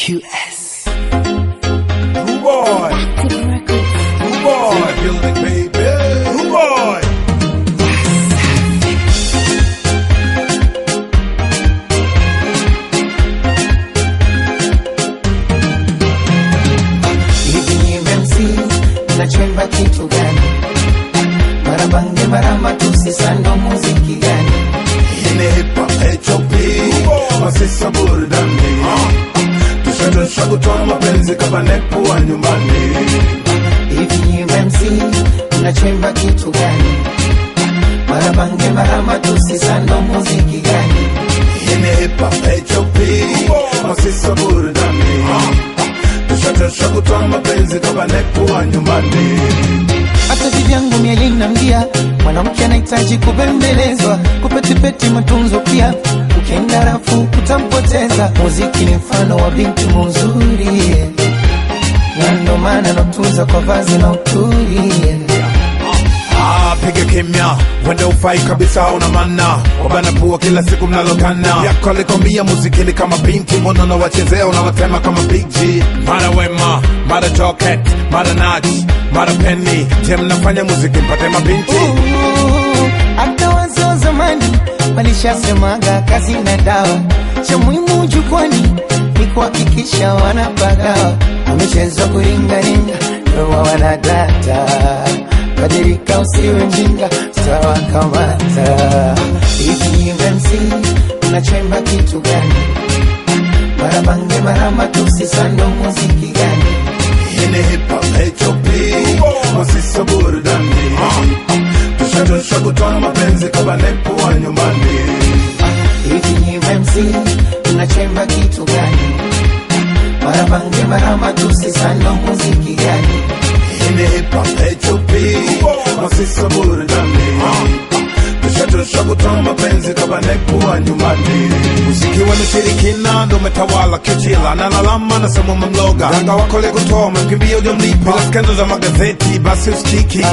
QS. Rude boy. Rude boy. Building, baby. Rude boy. Nachemba kitu gani? Marabange marama tusisando muziki gani? Yine hip hop HOP masisa burudani tushadosha kutoa mapenzi kama nepo wa nyumbani. Hivi MC nachemba kitu gani? Marabange marama tusisando muziki gani? Yine hip hop HOP masisa burudani tushadosha kutoa mapenzi kama nepo wa nyumbani. Hata vivyangu mielina mdia mwanamke anahitaji kubembelezwa, kupetipeti matunzo pia, ukienda rafu utampoteza. Muziki ni mfano wa binti mzuri, na ndo maana natunza kwa vazi na uturi. Piga kimya, wende ufai kabisa una mana. Wabana pua kila siku mnalokana. Yako alikwambia muziki ni kama binti, mbona unawachezea unawatema kama Big G. Mara Wema, mara Joket, mara Naj, mara Penny. Je, mnafanya muziki mpate mabinti? Hata wazee wa zamani walishasemaga kazi na dawa, cha muhimu jukwani ni kuhakikisha wanapagawa. Wamechezwa kuringaringa ndio wanadata, badirika usiwe mjinga tutawakamata. Hivi MC unachemba kitu gani? Marabange marama tusisando muziki gani? Yine hip hop HOP masisa burudani tushadosha kutoa mapenzi kama nepo wa nyumbani. Hivi MC unachemba kitu gani? Marabange marama tusisando muziki gani? Yine hip hop HOP masisa burudani tushadosha kutoa mapenzi kama nepo wa nyumbani. Muziki wa nishirikina ndo umetawala kichila, na lalama na semu mamloga danga wako le kutoa mkimbia ujamlipa. Bila skendo za magazeti basi usikiki.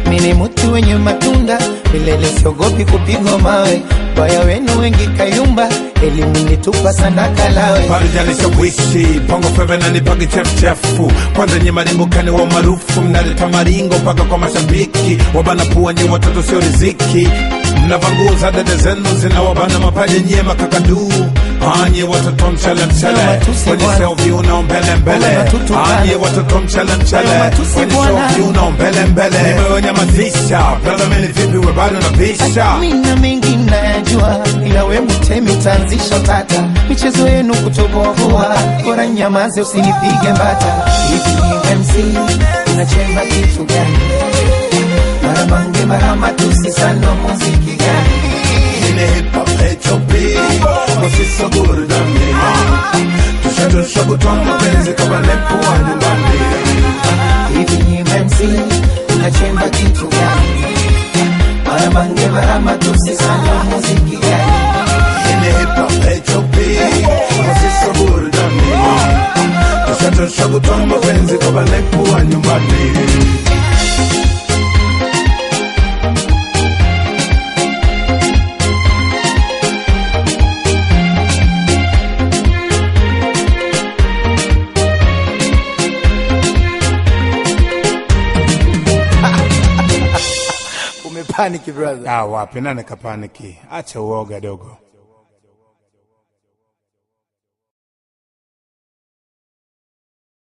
Mini mutu wenye matunda milele siogopi kupigwa mawe, baya wenu wengi kayumba elimu nitupa sandaka lawe. Parijalisha wishi pongo febe na nipagi chefu kwanza nye marimukani wa marufu. Mnaleta maringo mpaka kwa mashabiki, wabana puwa nye watoto sio riziki. Mnavanguza dede zenu zina wabana mapaja nye makakadu. Anye watoto mchele kwenye selfie unao mbele mbele. Anye watoto mchele kwenye selfie unao mbele mbele. Nimewanyamazisha brother meni vipi we bado napisha. Mina mengi najua ila we mutemi tanzisha tata, michezo yenu kutoboa bora nyamaze usinipige mbata. Hivi MC unachemba kitu gani? Marabange marama tusisando muziki gani? Yine hip hop HOP masisa burudani tushadosha kutoa mapenzi kama nepo wa nyumbani. Hivi MC unachemba kitu gani? Marabange marama tusisando muziki gani? Yine hip hop HOP masisa burudani tushadosha kutoa mapenzi kama nepo wa nyumbani. Umepaniki brother? Wapi nani kapaniki? Acha uoga dogo.